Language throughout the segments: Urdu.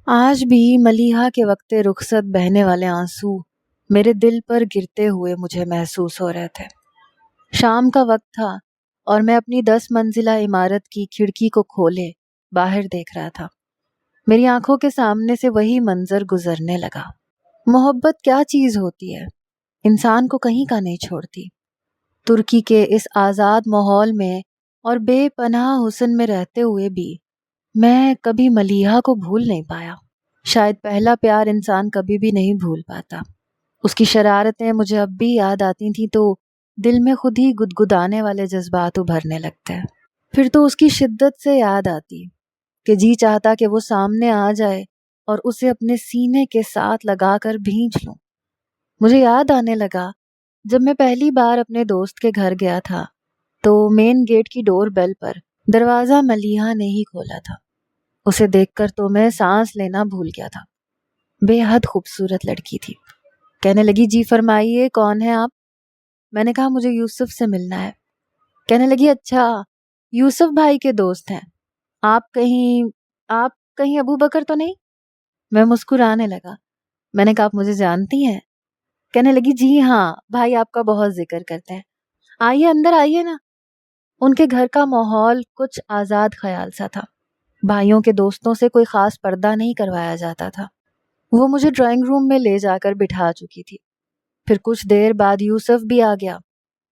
آج بھی ملیحہ کے وقت رخصت بہنے والے آنسو میرے دل پر گرتے ہوئے مجھے محسوس ہو رہے تھے۔ شام کا وقت تھا اور میں اپنی 10 منزلہ عمارت کی کھڑکی کو کھولے باہر دیکھ رہا تھا۔ میری آنکھوں کے سامنے سے وہی منظر گزرنے لگا۔ محبت کیا چیز ہوتی ہے، انسان کو کہیں کا نہیں چھوڑتی۔ ترکی کے اس آزاد ماحول میں اور بے پناہ حسن میں رہتے ہوئے بھی میں کبھی ملیحہ کو بھول نہیں پایا۔ شاید پہلا پیار انسان کبھی بھی نہیں بھول پاتا۔ اس کی شرارتیں مجھے اب بھی یاد آتی تھیں تو دل میں خود ہی گدگدانے والے جذبات ابھرنے لگتے ہیں۔ پھر تو اس کی شدت سے یاد آتی کہ جی چاہتا کہ وہ سامنے آ جائے اور اسے اپنے سینے کے ساتھ لگا کر بھینچ لوں۔ مجھے یاد آنے لگا جب میں پہلی بار اپنے دوست کے گھر گیا تھا تو مین گیٹ کی ڈور بیل پر دروازہ ملیحہ نے ہی کھولا تھا۔ اسے دیکھ کر تو میں سانس لینا بھول گیا تھا۔ بے حد خوبصورت لڑکی تھی۔ کہنے لگی جی فرمائیے کون ہے آپ؟ میں نے کہا مجھے یوسف سے ملنا ہے۔ کہنے لگی اچھا یوسف بھائی کے دوست ہیں، آپ کہیں ابو بکر تو نہیں؟ میں مسکرانے لگا۔ میں نے کہا آپ مجھے جانتی ہیں؟ کہنے لگی جی ہاں، بھائی آپ کا بہت ذکر کرتے ہیں، آئیے اندر آئیے نا۔ ان کے گھر کا ماحول کچھ آزاد خیال سا تھا۔ بھائیوں کے دوستوں سے کوئی خاص پردہ نہیں کروایا جاتا تھا۔ وہ مجھے ڈرائنگ روم میں لے جا کر بٹھا چکی تھی۔ پھر کچھ دیر بعد یوسف بھی آ گیا۔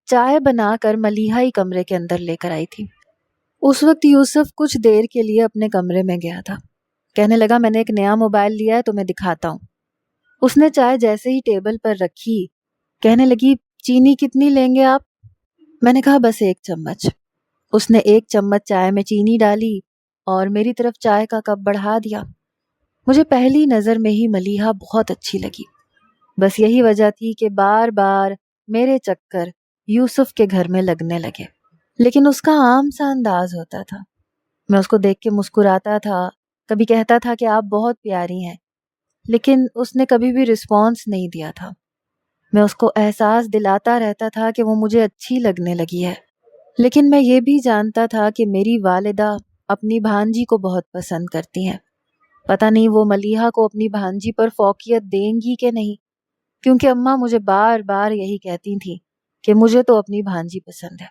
چائے بنا کر ملیحہ ہی کمرے کے اندر لے کر آئی تھی۔ اس وقت یوسف کچھ دیر کے لیے اپنے کمرے میں گیا تھا۔ کہنے لگا میں نے ایک نیا موبائل لیا ہے تمہیں دکھاتا ہوں۔ اس نے چائے جیسے ہی ٹیبل پر رکھی کہنے لگی چینی کتنی لیں گے آپ؟ میں نے کہا بس 1 چمچ۔ اس نے 1 چمچ چائے میں چینی ڈالی اور میری طرف چائے کا کپ بڑھا دیا۔ مجھے پہلی نظر میں ہی ملیحہ بہت اچھی لگی۔ بس یہی وجہ تھی کہ بار بار میرے چکر یوسف کے گھر میں لگنے لگے، لیکن اس کا عام سا انداز ہوتا تھا۔ میں اس کو دیکھ کے مسکراتا تھا، کبھی کہتا تھا کہ آپ بہت پیاری ہیں، لیکن اس نے کبھی بھی رسپانس نہیں دیا تھا۔ میں اس کو احساس دلاتا رہتا تھا کہ وہ مجھے اچھی لگنے لگی ہے، لیکن میں یہ بھی جانتا تھا کہ میری والدہ اپنی بھانجی کو بہت پسند کرتی ہیں۔ پتہ نہیں وہ ملیحہ کو اپنی بھانجی پر فوقیت دیں گی کہ نہیں، کیونکہ اماں مجھے بار بار یہی کہتی تھیں کہ مجھے تو اپنی بھانجی پسند ہے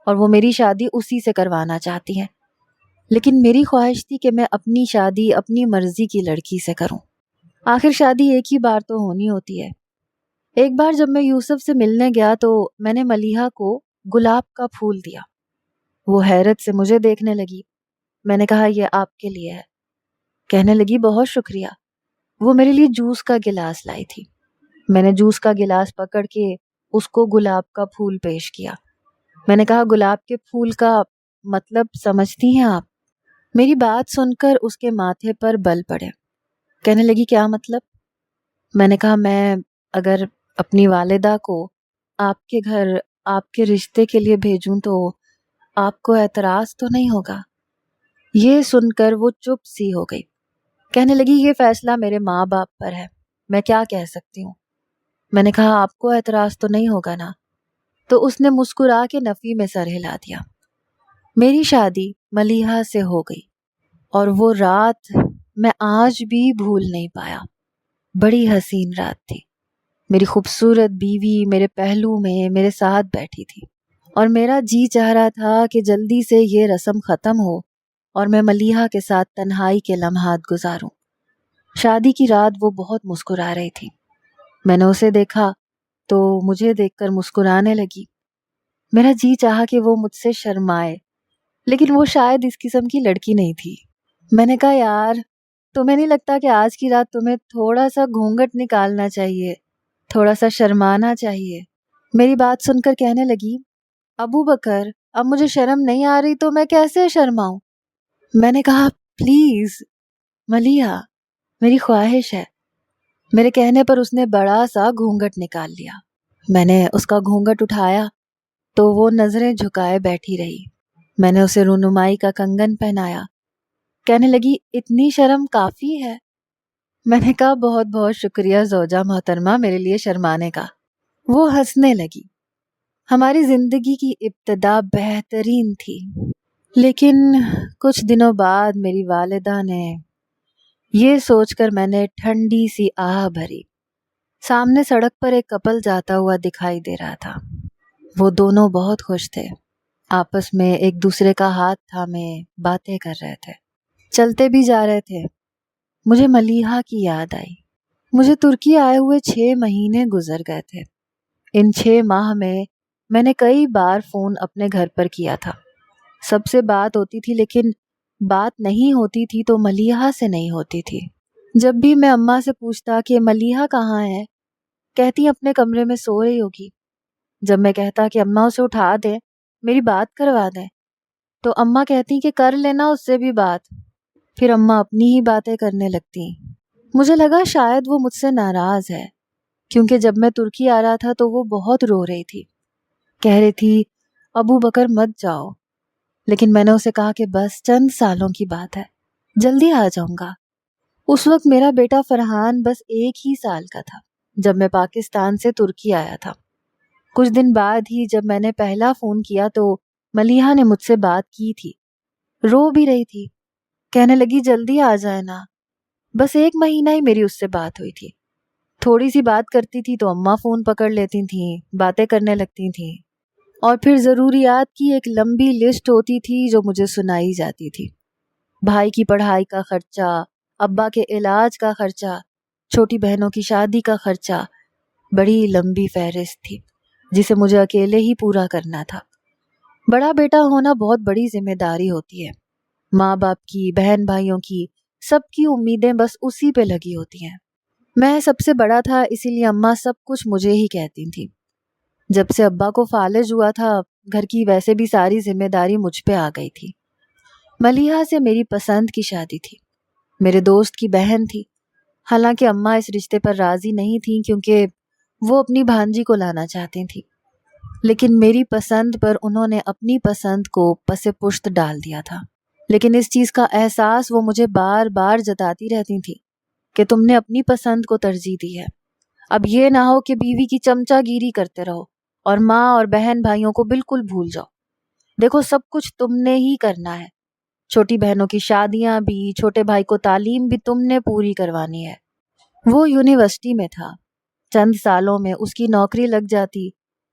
اور وہ میری شادی اسی سے کروانا چاہتی ہیں، لیکن میری خواہش تھی کہ میں اپنی شادی اپنی مرضی کی لڑکی سے کروں۔ آخر شادی ایک ہی بار تو ہونی ہوتی ہے۔ ایک بار جب میں یوسف سے ملنے گیا تو میں نے ملیحہ کو گلاب کا پھول دیا۔ وہ حیرت سے مجھے دیکھنے لگی۔ میں نے کہا یہ آپ کے لیے ہے۔ کہنے لگی بہت شکریہ۔ وہ میرے لیے جوس کا گلاس لائی تھی۔ میں نے جوس کا گلاس پکڑ کے اس کو گلاب کا پھول پیش کیا۔ میں نے کہا گلاب کے پھول کا مطلب سمجھتی ہیں آپ؟ میری بات سن کر اس کے ماتھے پر بل پڑے۔ کہنے لگی کیا مطلب؟ میں نے کہا میں اگر اپنی والدہ کو آپ کے گھر آپ کے رشتے کے لیے بھیجوں تو آپ کو اعتراض تو نہیں ہوگا؟ یہ سن کر وہ چپ سی ہو گئی۔ کہنے لگی یہ فیصلہ میرے ماں باپ پر ہے، میں کیا کہہ سکتی ہوں؟ میں نے کہا آپ کو اعتراض تو نہیں ہوگا نا؟ تو اس نے مسکرا کے نفی میں سر ہلا دیا۔ میری شادی ملیحہ سے ہو گئی اور وہ رات میں آج بھی بھول نہیں پایا۔ بڑی حسین رات تھی۔ میری خوبصورت بیوی میرے پہلو میں میرے ساتھ بیٹھی تھی اور میرا جی چاہ رہا تھا کہ جلدی سے یہ رسم ختم ہو اور میں ملیحہ کے ساتھ تنہائی کے لمحات گزاروں۔ شادی کی رات وہ بہت مسکرا رہی تھی۔ میں نے اسے دیکھا تو مجھے دیکھ کر مسکرانے لگی۔ میرا جی چاہا کہ وہ مجھ سے شرمائے، لیکن وہ شاید اس قسم کی لڑکی نہیں تھی۔ میں نے کہا یار تمہیں نہیں لگتا کہ آج کی رات تمہیں تھوڑا سا گھونگھٹ نکالنا چاہیے، تھوڑا سا شرمانا چاہیے؟ میری بات سن کر کہنے لگی ابو بکر اب مجھے شرم نہیں آ رہی تو میں کیسے شرماؤں؟ میں نے کہا پلیز ملیحہ میری خواہش ہے۔ میرے کہنے پر اس نے بڑا سا گھونگھٹ نکال لیا۔ میں نے اس کا گھونگھٹ اٹھایا تو وہ نظریں جھکائے بیٹھی رہی۔ میں نے اسے رونمائی کا کنگن پہنایا۔ کہنے لگی اتنی شرم کافی ہے؟ میں نے کہا بہت بہت شکریہ زوجہ محترمہ میرے لیے شرمانے کا۔ وہ ہنسنے لگی۔ ہماری زندگی کی ابتدا بہترین تھی، لیکن کچھ دنوں بعد میری والدہ نے یہ سوچ کر میں نے ٹھنڈی سی آہ بھری۔ سامنے سڑک پر ایک کپل جاتا ہوا دکھائی دے رہا تھا۔ وہ دونوں بہت خوش تھے، آپس میں ایک دوسرے کا ہاتھ تھامے باتیں کر رہے تھے، چلتے بھی جا رہے تھے۔ مجھے ملیحہ کی یاد آئی۔ مجھے ترکی آئے ہوئے 6 مہینے گزر گئے تھے۔ ان 6 ماہ میں نے کئی بار فون اپنے گھر پر کیا تھا۔ سب سے بات ہوتی تھی، لیکن بات نہیں ہوتی تھی تو ملیحہ سے نہیں ہوتی تھی۔ جب بھی میں اماں سے پوچھتا کہ ملیحہ کہاں ہے، کہتی اپنے کمرے میں سو رہی ہوگی۔ جب میں کہتا کہ اماں اسے اٹھا دیں، میری بات کروا دیں، تو اماں کہتی کہ کر لینا اس سے بھی بات۔ پھر اماں اپنی ہی باتیں کرنے لگتی۔ مجھے لگا شاید وہ مجھ سے ناراض ہے، کیونکہ جب میں ترکی آ رہا تھا تو وہ بہت رو رہی تھی، کہہ رہی تھی ابو بکر مت جاؤ۔ لیکن میں نے اسے کہا کہ بس چند سالوں کی بات ہے، جلدی آ جاؤں گا۔ اس وقت میرا بیٹا فرحان بس 1 ہی سال کا تھا جب میں پاکستان سے ترکی آیا تھا۔ کچھ دن بعد ہی جب میں نے پہلا فون کیا تو ملیحہ نے مجھ سے بات کی تھی، رو بھی رہی تھی، کہنے لگی جلدی آ جائے نا۔ بس 1 مہینہ ہی میری اس سے بات ہوئی تھی۔ تھوڑی سی بات کرتی تھی تو اماں فون پکڑ لیتی تھیں، باتیں کرنے لگتی تھیں، اور پھر ضروریات کی ایک لمبی لسٹ ہوتی تھی جو مجھے سنائی جاتی تھی۔ بھائی کی پڑھائی کا خرچہ، ابا کے علاج کا خرچہ، چھوٹی بہنوں کی شادی کا خرچہ، بڑی لمبی فہرست تھی جسے مجھے اکیلے ہی پورا کرنا تھا۔ بڑا بیٹا ہونا بہت بڑی ذمہ داری ہوتی ہے۔ ماں باپ کی، بہن بھائیوں کی، سب کی امیدیں بس اسی پہ لگی ہوتی ہیں۔ میں سب سے بڑا تھا، اسی لیے اماں سب کچھ مجھے ہی کہتی تھی۔ جب سے ابا کو فالج ہوا تھا، گھر کی ویسے بھی ساری ذمہ داری مجھ پہ آ گئی تھی۔ ملیحہ سے میری پسند کی شادی تھی، میرے دوست کی بہن تھی۔ حالانکہ اماں اس رشتے پر راضی نہیں تھیں کیونکہ وہ اپنی بھانجی کو لانا چاہتی تھیں، لیکن میری پسند پر انہوں نے اپنی پسند کو پس پشت ڈال دیا تھا۔ لیکن اس چیز کا احساس وہ مجھے بار بار جتاتی رہتی تھی کہ تم نے اپنی پسند کو ترجیح دی ہے۔ اب یہ نہ ہو کہ بیوی کی چمچا گیری کرتے رہو اور ماں اور بہن بھائیوں کو بالکل بھول جاؤ۔ دیکھو سب کچھ تم نے ہی کرنا ہے، چھوٹی بہنوں کی شادیاں بھی، چھوٹے بھائی کو تعلیم بھی تم نے پوری کروانی ہے۔ وہ یونیورسٹی میں تھا، چند سالوں میں اس کی نوکری لگ جاتی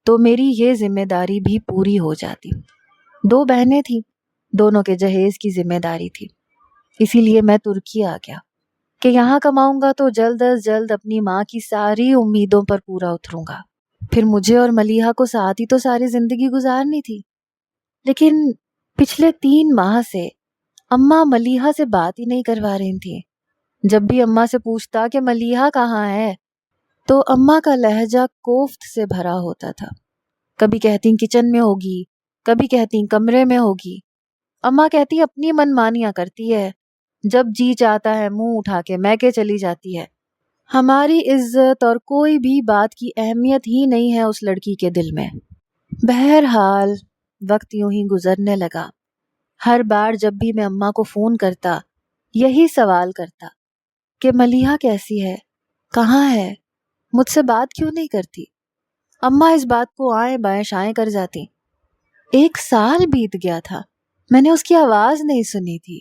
تو میری یہ ذمہ داری بھی پوری ہو جاتی۔ 2 بہنیں تھیں، دونوں کے جہیز کی ذمہ داری تھی۔ اسی لیے میں ترکی آ گیا کہ یہاں کماؤں گا تو جلد از جلد اپنی ماں کی ساری امیدوں پر پورا اتروں گا۔ پھر مجھے اور ملیحہ کو ساتھ ہی تو ساری زندگی گزارنی تھی۔ لیکن پچھلے 3 ماہ سے اماں ملیحہ سے بات ہی نہیں کروا رہی تھیں۔ جب بھی اماں سے پوچھتا کہ ملیحہ کہاں ہے، تو اماں کا لہجہ کوفت سے بھرا ہوتا تھا۔ کبھی کہتی کچن میں ہوگی، کبھی کہتی کمرے میں ہوگی۔ اماں کہتی اپنی من مانیاں کرتی ہے، جب جی چاہتا ہے منہ اٹھا کے میکے چلی جاتی ہے۔ ہماری عزت اور کوئی بھی بات کی اہمیت ہی نہیں ہے اس لڑکی کے دل میں۔ بہرحال وقت یوں ہی گزرنے لگا۔ ہر بار جب بھی میں اماں کو فون کرتا، یہی سوال کرتا کہ ملیحہ کیسی ہے، کہاں ہے، مجھ سے بات کیوں نہیں کرتی۔ اماں اس بات کو آئیں بائیں شائیں کر جاتی۔ 1 سال بیت گیا تھا، میں نے اس کی آواز نہیں سنی تھی۔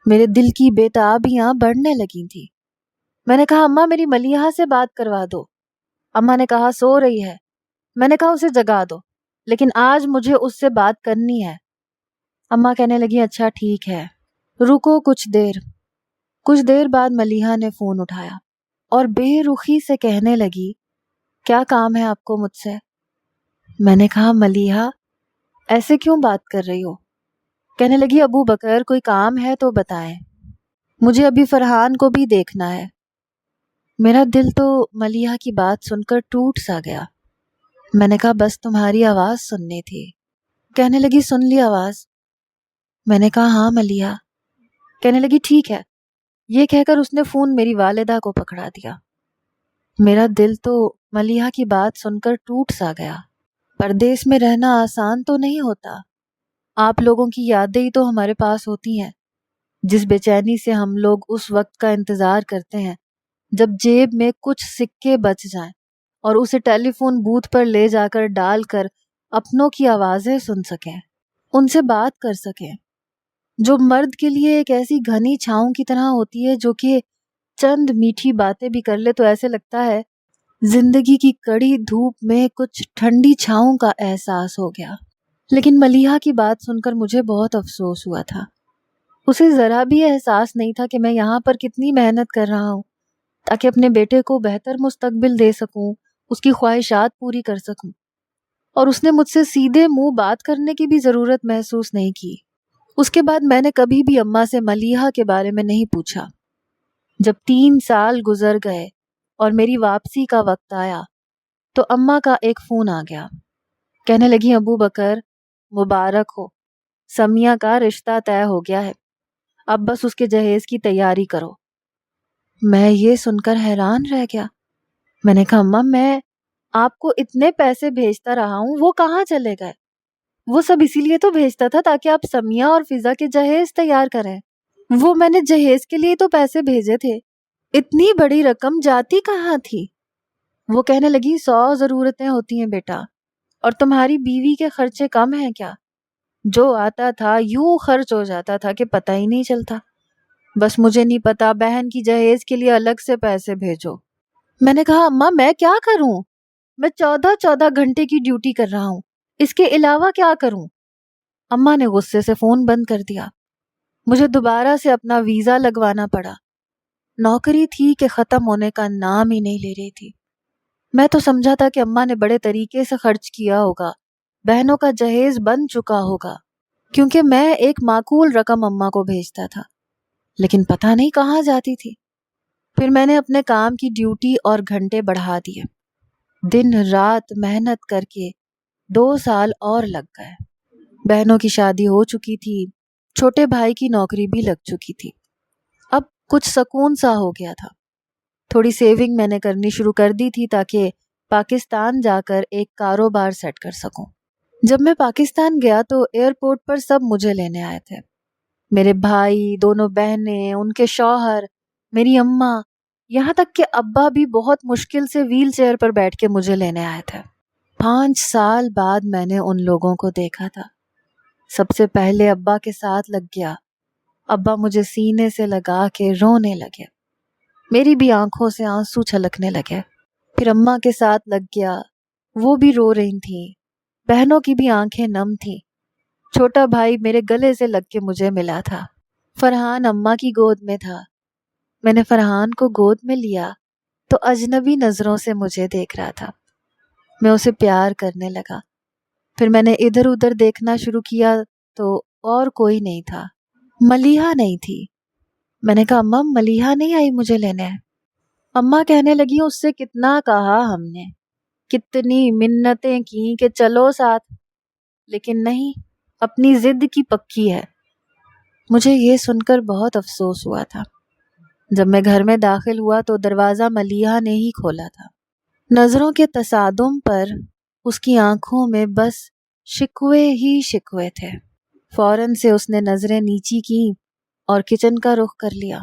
میرے دل کی بےتابیاں بڑھنے لگی تھی۔ میں نے کہا اماں میری ملیحہ سے بات کروا دو۔ اماں نے کہا سو رہی ہے۔ میں نے کہا اسے جگا دو، لیکن آج مجھے اس سے بات کرنی ہے۔ اماں کہنے لگی اچھا ٹھیک ہے، رکو کچھ دیر۔ کچھ دیر بعد ملیحہ نے فون اٹھایا اور بے رخی سے کہنے لگی کیا کام ہے آپ کو مجھ سے؟ میں نے کہا ملیحہ ایسے کیوں بات کر رہی ہو؟ کہنے لگی ابو بکر کوئی کام ہے تو بتائیں، مجھے ابھی فرحان کو بھی دیکھنا ہے۔ میرا دل تو ملیحہ کی بات سن کر ٹوٹ سا گیا۔ میں نے کہا بس تمہاری آواز سننی تھی۔ کہنے لگی سن لی آواز؟ میں نے کہا ہاں ملیحہ۔ کہنے لگی ٹھیک ہے۔ یہ کہہ کر اس نے فون میری والدہ کو پکڑا دیا۔ میرا دل تو ملیحہ کی بات سن کر ٹوٹ سا گیا۔ پردیس میں رہنا آسان تو نہیں ہوتا۔ آپ لوگوں کی یادیں ہی تو ہمارے پاس ہوتی ہیں، جس بے چینی سے ہم لوگ اس وقت کا انتظار کرتے ہیں جب جیب میں کچھ سکے بچ جائیں اور اسے ٹیلی فون بوتھ پر لے جا کر ڈال کر اپنوں کی آوازیں سن سکیں، ان سے بات کر سکیں۔ جو مرد کے لیے ایک ایسی گھنی چھاؤں کی طرح ہوتی ہے، جو کہ چند میٹھی باتیں بھی کر لے تو ایسے لگتا ہے زندگی کی کڑی دھوپ میں کچھ ٹھنڈی چھاؤں کا احساس ہو گیا۔ لیکن ملیحہ کی بات سن کر مجھے بہت افسوس ہوا تھا۔ اسے ذرا بھی احساس نہیں تھا کہ میں یہاں پر کتنی محنت کر رہا ہوں تاکہ اپنے بیٹے کو بہتر مستقبل دے سکوں، اس کی خواہشات پوری کر سکوں، اور اس نے مجھ سے سیدھے منہ بات کرنے کی بھی ضرورت محسوس نہیں کی۔ اس کے بعد میں نے کبھی بھی اماں سے ملیحہ کے بارے میں نہیں پوچھا۔ جب 3 سال گزر گئے اور میری واپسی کا وقت آیا تو اماں کا ایک فون آ گیا۔ کہنے لگی، ابو بکر مبارک ہو، سمیہ کا رشتہ طے ہو گیا ہے، اب بس اس کے جہیز کی تیاری کرو۔ میں یہ سن کر حیران رہ گیا۔ میں نے کہا، اماں میں آپ کو اتنے پیسے بھیجتا رہا ہوں، وہ کہاں چلے گئے؟ وہ سب اسی لیے تو بھیجتا تھا تاکہ آپ سمیہ اور فضا کے جہیز تیار کریں۔ وہ میں نے جہیز کے لیے تو پیسے بھیجے تھے، اتنی بڑی رقم جاتی کہاں تھی؟ وہ کہنے لگی، 100 ضرورتیں ہوتی ہیں بیٹا، اور تمہاری بیوی کے خرچے کم ہیں کیا؟ جو آتا تھا یوں خرچ ہو جاتا تھا کہ پتہ ہی نہیں چلتا۔ بس مجھے نہیں پتا، بہن کی جہیز کے لیے الگ سے پیسے بھیجو۔ میں نے کہا، اماں میں کیا کروں؟ میں 14 گھنٹے کی ڈیوٹی کر رہا ہوں، اس کے علاوہ کیا کروں؟ اماں نے غصے سے فون بند کر دیا۔ مجھے دوبارہ سے اپنا ویزا لگوانا پڑا۔ نوکری تھی کہ ختم ہونے کا نام ہی نہیں لے رہی تھی۔ میں تو سمجھا تھا کہ اماں نے بڑے طریقے سے خرچ کیا ہوگا، بہنوں کا جہیز بن چکا ہوگا، کیونکہ میں ایک معقول رقم اماں کو بھیجتا تھا، لیکن پتہ نہیں کہاں جاتی تھی۔ پھر میں نے اپنے کام کی ڈیوٹی اور گھنٹے بڑھا دیے۔ دن رات محنت کر کے 2 سال اور لگ گئے۔ بہنوں کی شادی ہو چکی تھی، چھوٹے بھائی کی نوکری بھی لگ چکی تھی۔ اب کچھ سکون سا ہو گیا تھا۔ تھوڑی سیونگ میں نے کرنی شروع کر دی تھی تاکہ پاکستان جا کر ایک کاروبار سیٹ کر سکوں۔ جب میں پاکستان گیا تو ایئرپورٹ پر سب مجھے لینے آئے تھے، میرے بھائی، دونوں بہنیں، ان کے شوہر، میری اماں، یہاں تک کہ ابا بھی بہت مشکل سے ویل چیئر پر بیٹھ کے مجھے لینے آئے تھے۔ 5 سال بعد میں نے ان لوگوں کو دیکھا تھا۔ سب سے پہلے ابا کے ساتھ لگ گیا۔ ابا مجھے سینے سے لگا کے رونے لگے، میری بھی آنکھوں سے آنسو چھلکنے لگے۔ پھر اماں کے ساتھ لگ گیا، وہ بھی رو رہی تھیں، بہنوں کی بھی آنکھیں نم تھیں۔ چھوٹا بھائی میرے گلے سے لگ کے مجھے ملا تھا۔ فرحان اماں کی گود میں تھا۔ میں نے فرحان کو گود میں لیا تو اجنبی نظروں سے مجھے دیکھ رہا تھا۔ میں اسے پیار کرنے لگا۔ پھر میں نے ادھر ادھر دیکھنا شروع کیا تو اور کوئی نہیں تھا، ملیحہ نہیں تھی۔ میں نے کہا، اماں ملیحہ نہیں آئی مجھے لینے؟ اماں کہنے لگی، اس سے کتنا کہا ہم نے، کتنی منتیں کی کہ چلو ساتھ، لیکن نہیں، اپنی ضد کی پکی ہے۔ مجھے یہ سن کر بہت افسوس ہوا تھا۔ جب میں گھر میں داخل ہوا تو دروازہ ملیحہ نے ہی کھولا تھا۔ نظروں کے تصادم پر اس کی آنکھوں میں بس شکوے ہی شکوے تھے۔ فوراً سے اس نے نظریں نیچی کی اور کچن کا رخ کر لیا۔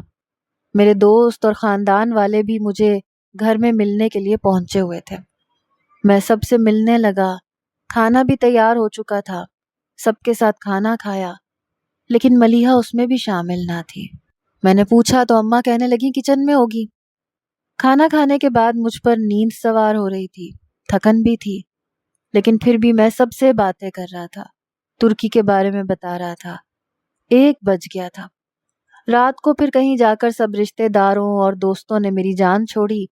میرے دوست اور خاندان والے بھی مجھے گھر میں ملنے کے لیے پہنچے ہوئے تھے۔ میں سب سے ملنے لگا، کھانا بھی تیار ہو چکا تھا، سب کے ساتھ کھانا کھایا، لیکن ملیحہ اس میں بھی شامل نہ تھی۔ میں نے پوچھا تو اماں کہنے لگی کچن میں ہوگی۔ کھانا کھانے کے بعد مجھ پر نیند سوار ہو رہی تھی، تھکن بھی تھی، لیکن پھر بھی میں سب سے باتیں کر رہا تھا، ترکی کے بارے میں بتا رہا تھا۔ 1 بج گیا تھا۔ رات کو پھر کہیں جا کر سب رشتہ داروں اور دوستوں نے میری جان چھوڑی۔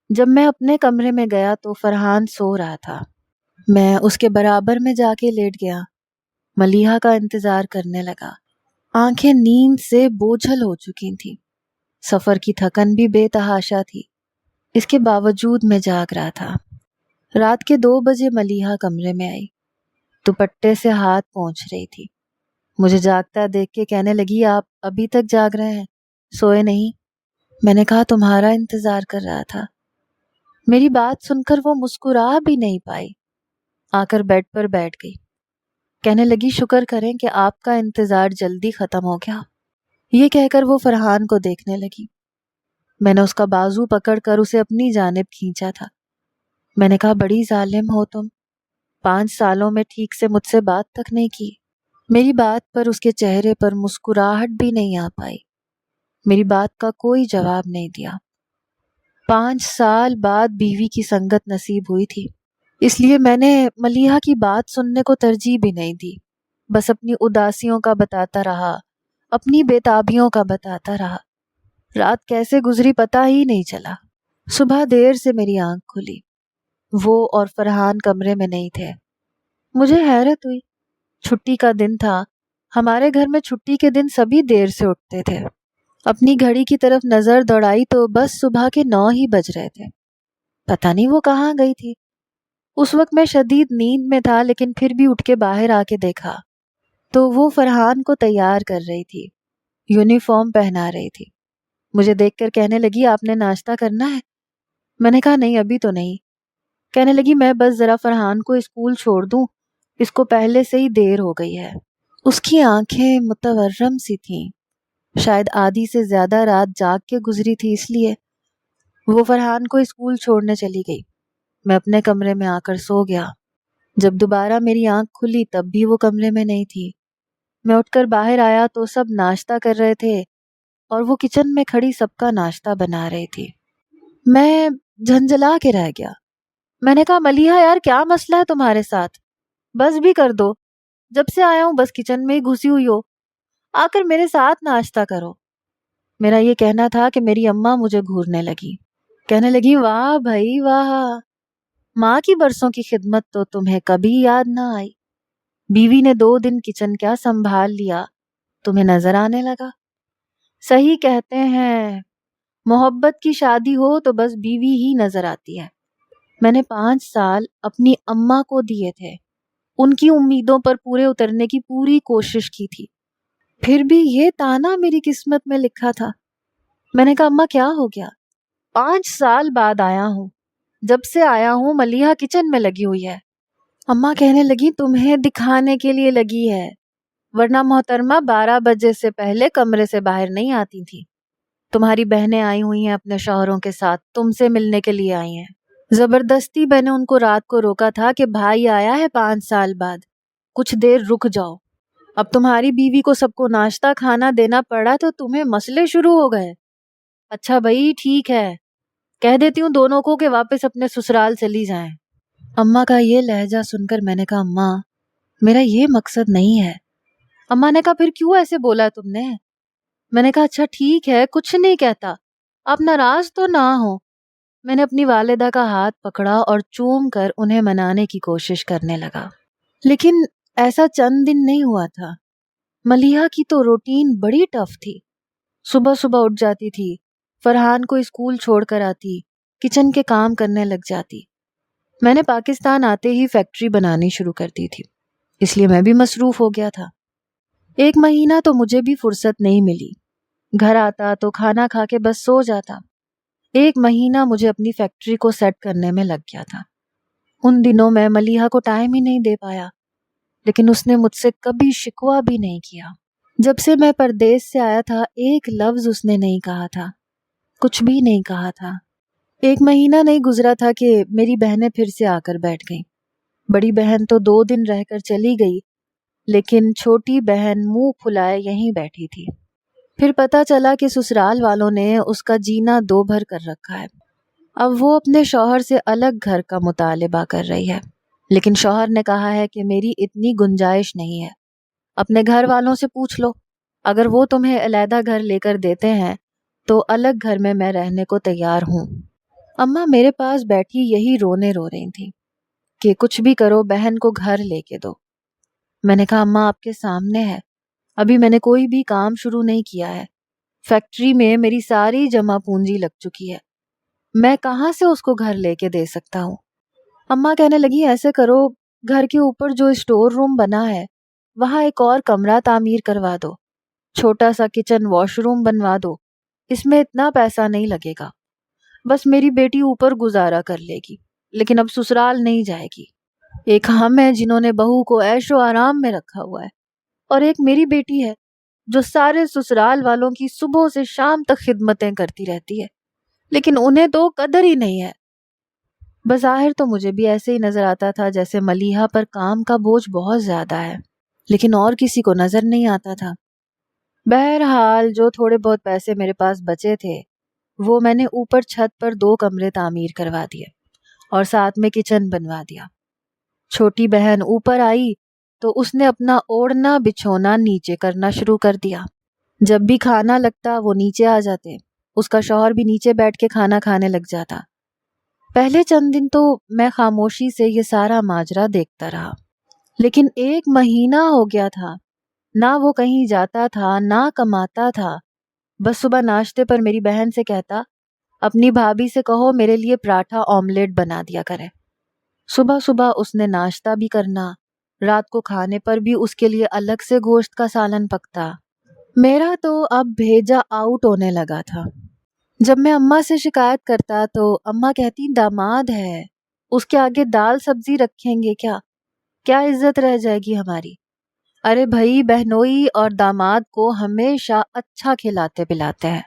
جب میں اپنے کمرے میں گیا تو فرحان سو رہا تھا۔ میں اس کے برابر میں جا کے لیٹ گیا، ملیحہ کا انتظار کرنے لگا۔ آنکھیں نیند سے بوجھل ہو چکی تھیں، سفر کی تھکن بھی بے تحاشا تھی، اس کے باوجود میں جاگ رہا تھا۔ رات کے 2 بجے ملیحہ کمرے میں آئی، دوپٹے سے ہاتھ پونچھ رہی تھی۔ مجھے جاگتا دیکھ کے کہنے لگی، آپ ابھی تک جاگ رہے ہیں، سوئے نہیں؟ میں نے کہا، تمہارا انتظار کر رہا تھا۔ میری بات سن کر وہ مسکرا بھی نہیں پائی، آ کر بیڈ پر بیٹھ گئی۔ کہنے لگی، شکر کریں کہ آپ کا انتظار جلدی ختم ہو گیا۔ یہ کہہ کر وہ فرحان کو دیکھنے لگی۔ میں نے اس کا بازو پکڑ کر اسے اپنی جانب کھینچا تھا۔ میں نے کہا، بڑی ظالم ہو تم، 5 سالوں میں ٹھیک سے مجھ سے بات تک نہیں کی۔ میری بات پر اس کے چہرے پر مسکراہٹ بھی نہیں آ پائی، میری بات کا کوئی جواب نہیں دیا۔ 5 سال بعد بیوی کی سنگت نصیب ہوئی تھی، اس لیے میں نے ملیحہ کی بات سننے کو ترجیح بھی نہیں دی، بس اپنی اداسیوں کا بتاتا رہا، اپنی بےتابیوں کا بتاتا رہا۔ رات کیسے گزری پتہ ہی نہیں چلا۔ صبح دیر سے میری آنکھ کھلی، وہ اور فرحان کمرے میں نہیں تھے۔ مجھے حیرت ہوئی، چھٹی کا دن تھا، ہمارے گھر میں چھٹی کے دن سبھی دیر سے اٹھتے تھے۔ اپنی گھڑی کی طرف نظر دوڑائی تو بس صبح کے 9 ہی بج رہے تھے۔ پتہ نہیں وہ کہاں گئی تھی۔ اس وقت میں شدید نیند میں تھا، لیکن پھر بھی اٹھ کے باہر آ کے دیکھا تو وہ فرحان کو تیار کر رہی تھی، یونیفارم پہنا رہی تھی۔ مجھے دیکھ کر کہنے لگی، آپ نے ناشتہ کرنا ہے؟ میں نے کہا نہیں، ابھی تو نہیں۔ کہنے لگی، میں بس ذرا فرحان کو اسکول چھوڑ دوں، اس کو پہلے سے ہی دیر ہو گئی ہے۔ اس کی آنکھیں متورم سی تھیں، شاید آدھی سے زیادہ رات جاگ کے گزری تھی، اس لیے وہ فرحان کو اسکول چھوڑنے چلی گئی۔ میں اپنے کمرے میں آ کر سو گیا۔ جب دوبارہ میری آنکھ کھلی تب بھی وہ کمرے میں نہیں تھی۔ میں اٹھ کر باہر آیا تو سب ناشتہ کر رہے تھے اور وہ کچن میں کھڑی سب کا ناشتہ بنا رہی تھی۔ میں جھنجھلا کے رہ گیا۔ میں نے کہا، ملیحہ یار کیا مسئلہ ہے تمہارے ساتھ؟ بس بھی کر دو، جب سے آیا ہوں بس کچن میں ہی گھسی ہوئی ہو، آ کر میرے ساتھ ناشتہ کرو۔ میرا یہ کہنا تھا کہ میری اماں مجھے گھورنے لگی، کہنے لگی، واہ بھائی واہ، ماں کی برسوں کی خدمت تو تمہیں کبھی یاد نہ آئی، بیوی نے 2 دن کچن کیا سنبھال لیا، تمہیں نظر آنے لگا۔ صحیح کہتے ہیں، محبت کی شادی ہو تو بس بیوی ہی نظر آتی ہے۔ میں نے 5 سال اپنی اماں کو دیے تھے، ان کی امیدوں پر پورے اترنے کی پوری کوشش کی تھی، پھر بھی یہ تانا میری قسمت میں لکھا تھا۔ میں نے کہا، اماں کیا ہو گیا؟ 5 سال بعد آیا ہوں، جب سے آیا ہوں ملیحہ کچن میں لگی ہوئی ہے۔ اماں کہنے لگی، تمہیں دکھانے کے لیے لگی ہے، ورنہ محترمہ 12 بجے سے پہلے کمرے سے باہر نہیں آتی تھی۔ تمہاری بہنیں آئی ہوئی ہیں اپنے شوہروں کے ساتھ، تم سے ملنے کے لیے آئی ہیں۔ زبردستی میں نے ان کو رات کو روکا تھا کہ بھائی آیا ہے 5 سال بعد، کچھ دیر رک جاؤ۔ اب تمہاری بیوی کو سب کو ناشتہ کھانا دینا پڑا تو تمہیں مسئلے شروع ہو گئے۔ اچھا بھائی ٹھیک ہے، کہہ دیتی ہوں دونوں کو کہ واپس اپنے سسرال چلی جائیں۔ اماں کا یہ لہجہ سن کر میں نے کہا، اماں میرا یہ مقصد نہیں ہے۔ اماں نے کہا، پھر کیوں ایسے بولا تم نے؟ میں نے کہا، اچھا ٹھیک ہے، کچھ نہیں کہتا، آپ ناراض تو نہ ہو۔ میں نے اپنی والدہ کا ہاتھ پکڑا اور چوم کر انہیں منانے کی کوشش کرنے لگا، لیکن ایسا چند دن نہیں ہوا تھا۔ ملیحہ کی تو روٹین بڑی ٹف تھی۔ صبح صبح اٹھ جاتی تھی، فرحان کو اسکول چھوڑ کر آتی، کچن کے کام کرنے لگ جاتی۔ میں نے پاکستان آتے ہی فیکٹری بنانی شروع کر دی تھی، اس لیے میں بھی مصروف ہو گیا تھا۔ 1 مہینہ تو مجھے بھی فرصت نہیں ملی، گھر آتا تو کھانا کھا کے بس سو جاتا۔ 1 مہینہ مجھے اپنی فیکٹری کو سیٹ کرنے میں لگ گیا تھا۔ ان دنوں میں ملیحہ کو ٹائم ہی نہیں دے پایا، لیکن اس نے مجھ سے کبھی شکوہ بھی نہیں کیا۔ جب سے میں پردیس سے آیا تھا 1 لفظ اس نے نہیں کہا تھا، کچھ بھی نہیں کہا تھا۔ 1 مہینہ نہیں گزرا تھا کہ میری بہنیں پھر سے آ کر بیٹھ گئیں۔ بڑی بہن تو 2 دن رہ کر چلی گئی، لیکن چھوٹی بہن منہ پھلائے یہیں بیٹھی تھی۔ پھر پتہ چلا کہ سسرال والوں نے اس کا جینا 2 بھر کر رکھا ہے۔ اب وہ اپنے شوہر سے الگ گھر کا مطالبہ کر رہی ہے، لیکن شوہر نے کہا ہے کہ میری اتنی گنجائش نہیں ہے، اپنے گھر والوں سے پوچھ لو، اگر وہ تمہیں علیحدہ گھر لے کر دیتے ہیں تو الگ گھر میں رہنے کو تیار ہوں۔ اماں میرے پاس بیٹھی یہی رونے رو رہی تھی کہ کچھ بھی کرو بہن کو گھر لے کے دو۔ میں نے کہا، اماں آپ کے سامنے ہے، ابھی میں نے کوئی بھی کام شروع نہیں کیا ہے، فیکٹری میں میری ساری جمع پونجی لگ چکی ہے، میں کہاں سے اس کو گھر لے کے دے سکتا ہوں۔ اماں کہنے لگی، ایسے کرو، گھر کے اوپر جو اسٹور روم بنا ہے وہاں ایک اور کمرہ تعمیر کروا دو، چھوٹا سا کچن واش روم بنوا دو، اس میں اتنا پیسہ نہیں لگے گا، بس میری بیٹی اوپر گزارا کر لے گی، لیکن اب سسرال نہیں جائے گی۔ ایک ہم ہیں جنہوں نے بہو کو عیش و آرام میں رکھا ہوا ہے، اور ایک میری بیٹی ہے جو سارے سسرال والوں کی صبح سے شام تک خدمتیں کرتی رہتی ہے، لیکن انہیں تو قدر ہی نہیں ہے۔ بظاہر تو مجھے بھی ایسے ہی نظر آتا تھا جیسے ملیحہ پر کام کا بوجھ بہت زیادہ ہے، لیکن اور کسی کو نظر نہیں آتا تھا۔ بہرحال جو تھوڑے بہت پیسے میرے پاس بچے تھے وہ میں نے اوپر چھت پر 2 کمرے تعمیر کروا دیے اور ساتھ میں کچن بنوا دیا۔ چھوٹی بہن اوپر آئی تو اس نے اپنا اوڑھنا بچھونا نیچے کرنا شروع کر دیا۔ جب بھی کھانا لگتا وہ نیچے آ جاتے، اس کا شوہر بھی نیچے بیٹھ کے کھانا کھانے لگ جاتا۔ پہلے چند دن تو میں خاموشی سے یہ سارا ماجرا دیکھتا رہا، لیکن 1 مہینہ ہو گیا تھا، نہ وہ کہیں جاتا تھا نہ کماتا تھا۔ بس صبح ناشتے پر میری بہن سے کہتا، اپنی بھابھی سے کہو میرے لیے پراٹھا آملیٹ بنا دیا کرے۔ صبح صبح اس نے ناشتہ بھی کرنا، رات کو کھانے پر بھی اس کے لیے الگ سے گوشت کا سالن پکتا۔ میرا تو اب بھیجا آؤٹ ہونے لگا تھا۔ جب میں اماں سے شکایت کرتا تو اماں کہتی داماد ہے، اس کے آگے دال سبزی رکھیں گے کیا؟ کیا عزت رہ جائے گی ہماری؟ ارے بھائی بہنوئی اور داماد کو ہمیشہ اچھا کھلاتے پلاتے ہیں۔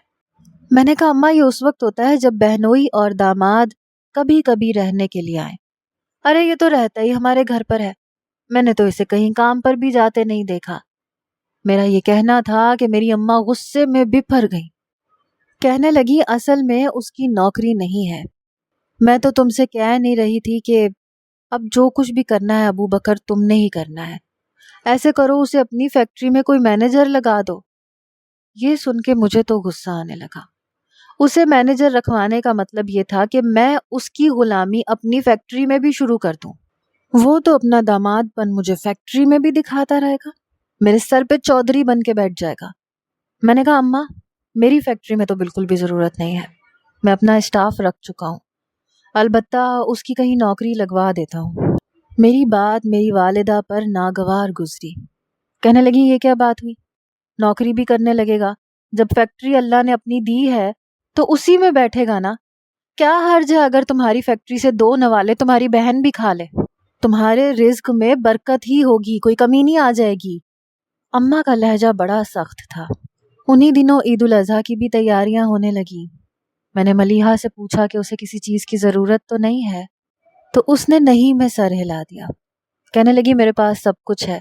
میں نے کہا اماں یہ اس وقت ہوتا ہے جب بہنوئی اور داماد کبھی کبھی رہنے کے لیے آئیں۔ ارے یہ تو رہتا ہی ہمارے گھر پر ہے، میں نے تو اسے کہیں کام پر بھی جاتے نہیں دیکھا۔ میرا یہ کہنا تھا کہ میری اماں غصے میں بپھر گئی، کہنے لگی اصل میں اس کی نوکری نہیں ہے۔ میں تو تم سے کہہ نہیں رہی تھی کہ اب جو کچھ بھی کرنا ہے ابو بکر تم نے ہی کرنا ہے، ایسے کرو اسے اپنی فیکٹری میں کوئی مینیجر لگا دو۔ یہ سن کے مجھے تو غصہ آنے لگا۔ اسے مینیجر رکھوانے کا مطلب یہ تھا کہ میں اس کی غلامی اپنی فیکٹری میں بھی شروع کر دوں۔ وہ تو اپنا داماد پن مجھے فیکٹری میں بھی دکھاتا رہے گا، میرے سر پہ چودھری بن کے بیٹھ جائے گا۔ میں نے کہا اماں میری فیکٹری میں تو بالکل بھی ضرورت نہیں ہے، میں اپنا اسٹاف رکھ چکا ہوں، البتہ اس کی کہیں نوکری لگوا دیتا ہوں۔ میری بات میری والدہ پر ناگوار گزری، کہنے لگی یہ کیا بات ہوئی؟ نوکری بھی کرنے لگے گا؟ جب فیکٹری اللہ نے اپنی دی ہے تو اسی میں بیٹھے گا نا؟ کیا حرج ہے اگر تمہاری فیکٹری سے 2 نوالے تمہاری بہن بھی کھا لے؟ تمہارے رزق میں برکت ہی ہوگی، کوئی کمی نہیں آ جائے گی۔ اماں کا لہجہ بڑا سخت تھا۔ انہی دنوں عید الاضحیٰ کی بھی تیاریاں ہونے لگیں۔ میں نے ملیحہ سے پوچھا کہ اسے کسی چیز کی ضرورت تو نہیں ہے، تو اس نے نہیں میں سر ہلا دیا، کہنے لگی میرے پاس سب کچھ ہے،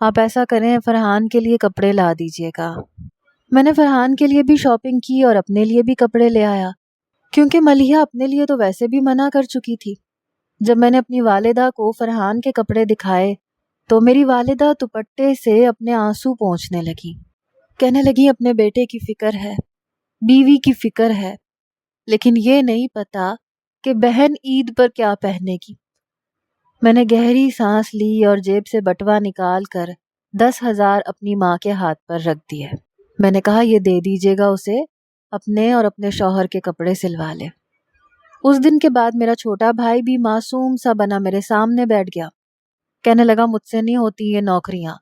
آپ ایسا کریں فرحان کے لیے کپڑے لا دیجیے گا۔ میں نے فرحان کے لیے بھی شاپنگ کی اور اپنے لیے بھی کپڑے لے آیا، کیونکہ ملیحہ اپنے لیے تو ویسے بھی منع کر چکی تھی۔ جب میں نے اپنی والدہ کو فرحان کے کپڑے دکھائے تو میری والدہ دوپٹے سے اپنے آنسو پونچھنے لگی، کہنے لگی اپنے بیٹے کی فکر ہے، بیوی کی فکر ہے، لیکن یہ نہیں پتا کہ بہن عید پر کیا پہنے گی۔ میں نے گہری سانس لی اور جیب سے بٹوا نکال کر 10,000 اپنی ماں کے ہاتھ پر رکھ دیے۔ میں نے کہا یہ دے دیجیے گا اسے، اپنے اور اپنے شوہر کے کپڑے سلوا لے۔ اس دن کے بعد میرا چھوٹا بھائی بھی معصوم سا بنا میرے سامنے بیٹھ گیا، کہنے لگا مجھ سے نہیں ہوتی یہ نوکریاں،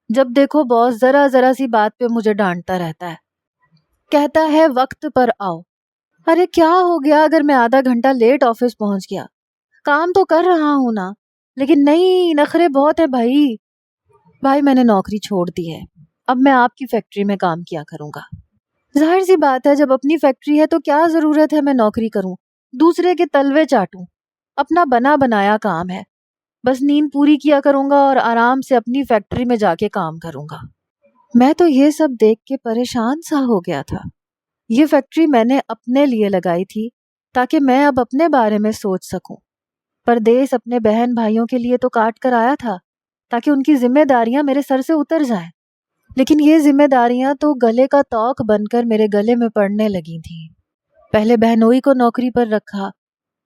جب دیکھو باس ذرا ذرا سی بات پہ مجھے ڈانٹتا رہتا ہے، کہتا ہے وقت پر آؤ۔ ارے کیا ہو گیا اگر میں آدھا گھنٹہ لیٹ آفس پہنچ گیا؟ کام تو کر رہا ہوں نا، لیکن نہیں نخرے بہت ہے بھائی میں نے نوکری چھوڑ دی ہے، اب میں آپ کی فیکٹری میں کام کیا کروں گا۔ ظاہر سی بات ہے جب اپنی فیکٹری ہے تو کیا ضرورت ہے میں نوکری کروں، دوسرے کے تلوے چاٹوں، اپنا بنا بنایا کام ہے، بس نیند پوری کیا کروں گا اور آرام سے اپنی فیکٹری میں جا کے کام کروں گا۔ میں تو یہ سب دیکھ کے پریشان سا ہو گیا تھا۔ یہ فیکٹری میں نے اپنے لیے لگائی تھی تاکہ میں اب اپنے بارے میں سوچ سکوں، پردیس اپنے بہن بھائیوں کے لیے تو کاٹ کر آیا تھا تاکہ ان کی ذمہ داریاں میرے سر سے اتر جائیں، لیکن یہ ذمہ داریاں تو گلے کا توق بن کر میرے گلے میں پڑنے لگی تھیں۔ پہلے بہنوئی کو نوکری پر رکھا،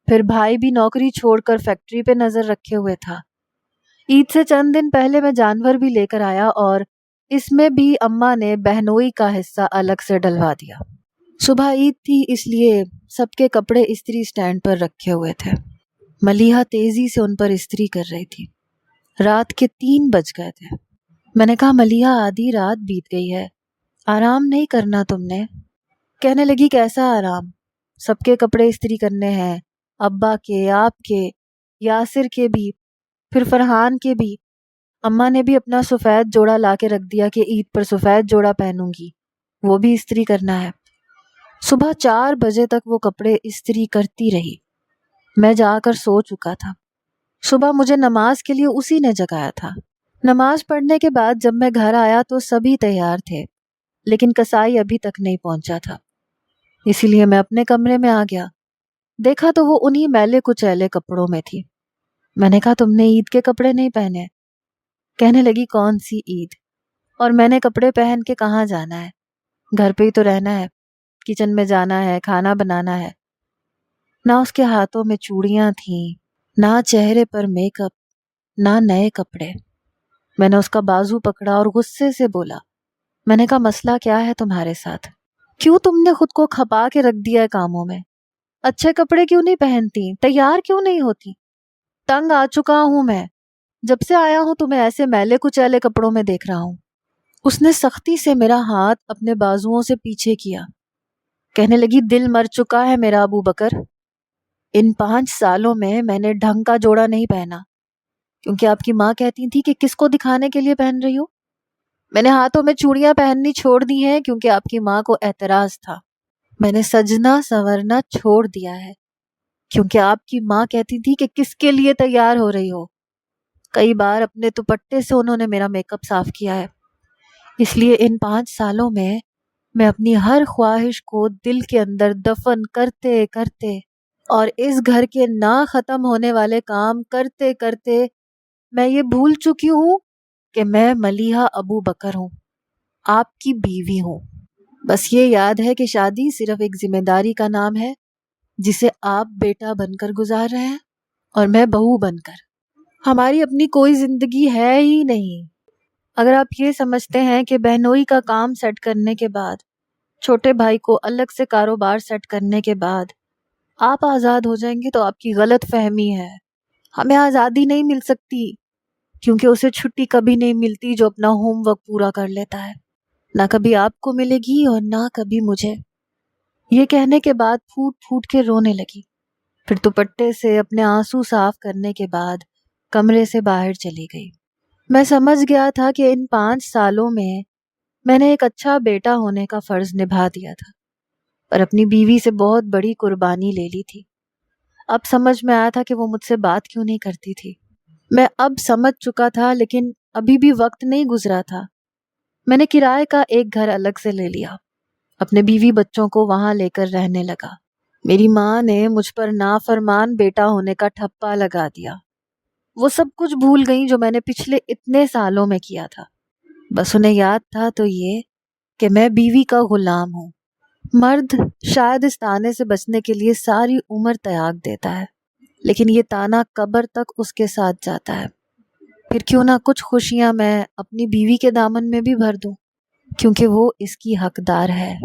پھر بھائی بھی نوکری چھوڑ کر فیکٹری پہ نظر رکھے ہوئے تھا۔ عید سے چند دن پہلے میں جانور بھی لے کر آیا اور اس میں بھی اماں نے بہنوئی کا حصہ الگ سے ڈلوا دیا۔ صبح عید تھی اس لیے سب کے کپڑے استری سٹینڈ پر رکھے ہوئے تھے۔ ملیحہ تیزی سے ان پر استری کر رہی تھی۔ رات کے 3 بج گئے تھے۔ میں نے کہا ملیحہ آدھی رات بیت گئی ہے، آرام نہیں کرنا تم نے؟ کہنے لگی کیسا آرام، سب کے کپڑے استری کرنے ہیں، ابا کے، آپ کے، یاسر کے بھی، پھر فرحان کے بھی۔ اماں نے بھی اپنا سفید جوڑا لا کے رکھ دیا کہ عید پر سفید جوڑا پہنوں گی، وہ بھی استری کرنا ہے۔ صبح 4 بجے تک وہ کپڑے استری کرتی رہی۔ میں جا کر سو چکا تھا۔ صبح مجھے نماز کے لیے اسی نے جگایا تھا۔ نماز پڑھنے کے بعد جب میں گھر آیا تو سبھی تیار تھے، لیکن کسائی ابھی تک نہیں پہنچا تھا، اسی لیے میں اپنے کمرے میں آ گیا۔ دیکھا تو وہ انہی میلے کچیلے کپڑوں میں تھی۔ میں نے کہا تم نے عید کے کپڑے نہیں پہنے؟ کہنے لگی کون سی عید؟ اور میں نے کپڑے پہن کے کہاں جانا ہے؟ گھر پہ ہی تو رہنا ہے، کچن میں جانا ہے، کھانا بنانا ہے۔ نہ اس کے ہاتھوں میں چوڑیاں تھیں، نہ چہرے پر میک اپ، نہ نئے کپڑے۔ میں نے اس کا بازو پکڑا اور غصے سے بولا، میں نے کہا مسئلہ کیا ہے تمہارے ساتھ؟ کیوں تم نے خود کو کھپا کے رکھ دیا ہے کاموں میں؟ اچھے کپڑے کیوں نہیں پہنتی؟ تیار کیوں نہیں ہوتی؟ تنگ آ چکا ہوں میں، جب سے آیا ہوں تمہیں ایسے میلے کچیلے کپڑوں میں دیکھ رہا ہوں۔ اس نے سختی سے میرا ہاتھ اپنے بازوؤں سے پیچھے کیا، کہنے لگی دل مر چکا ہے میرا ابو بکر۔ ان 5 سالوں میں نے ڈھنگ کا جوڑا نہیں پہنا، کیونکہ آپ کی ماں کہتی تھی کہ کس کو دکھانے کے لیے پہن رہی ہو۔ میں نے ہاتھوں میں چوڑیاں پہننی چھوڑ دی ہیں کیونکہ آپ کی ماں کو اعتراض تھا۔ میں نے سجنا سنورنا چھوڑ دیا ہے کیونکہ آپ کی ماں کہتی تھی کہ کس کے لیے تیار ہو رہی ہو۔ کئی بار اپنے دوپٹے سے انہوں نے میرا میک اپ صاف کیا ہے۔ اس لیے ان 5 سالوں میں اپنی ہر خواہش کو دل کے اندر دفن کرتے کرتے اور اس گھر کے نہ ختم ہونے والے کام کرتے کرتے میں یہ بھول چکی ہوں کہ میں ملیحہ ابو بکر ہوں، آپ کی بیوی ہوں۔ بس یہ یاد ہے کہ شادی صرف ایک ذمہ داری کا نام ہے جسے آپ بیٹا بن کر گزار رہے ہیں اور میں بہو بن کر۔ ہماری اپنی کوئی زندگی ہے ہی نہیں۔ اگر آپ یہ سمجھتے ہیں کہ بہنوئی کا کام سیٹ کرنے کے بعد، چھوٹے بھائی کو الگ سے کاروبار سیٹ کرنے کے بعد آپ آزاد ہو جائیں گے تو آپ کی غلط فہمی ہے۔ ہمیں آزادی نہیں مل سکتی کیونکہ اسے چھٹی کبھی نہیں ملتی جو اپنا ہوم ورک پورا کر لیتا ہے، نہ کبھی آپ کو ملے گی اور نہ کبھی مجھے۔ یہ کہنے کے بعد پھوٹ پھوٹ کے رونے لگی، پھر دوپٹے سے اپنے آنسو صاف کرنے کے بعد کمرے سے باہر چلی گئی۔ میں سمجھ گیا تھا کہ ان 5 سالوں میں نے ایک اچھا بیٹا ہونے کا فرض نبھا دیا تھا، پر اپنی بیوی سے بہت بڑی قربانی لے لی تھی۔ اب سمجھ میں آیا تھا کہ وہ مجھ سے بات کیوں نہیں کرتی تھی۔ میں اب سمجھ چکا تھا، لیکن ابھی بھی وقت نہیں گزرا تھا۔ میں نے کرائے کا ایک گھر الگ سے لے لیا، اپنے بیوی بچوں کو وہاں لے کر رہنے لگا۔ میری ماں نے مجھ پر نافرمان بیٹا ہونے کا ٹھپا لگا دیا۔ وہ سب کچھ بھول گئی جو میں نے پچھلے اتنے سالوں میں کیا تھا۔ بس انہیں یاد تھا تو یہ کہ میں بیوی کا غلام ہوں۔ مرد شاید اس تانے سے بچنے کے لیے ساری عمر تیاگ دیتا ہے، لیکن یہ تانا قبر تک اس کے ساتھ جاتا ہے۔ پھر کیوں نہ کچھ خوشیاں میں اپنی بیوی کے دامن میں بھی بھر دوں، کیونکہ وہ اس کی حقدار ہے۔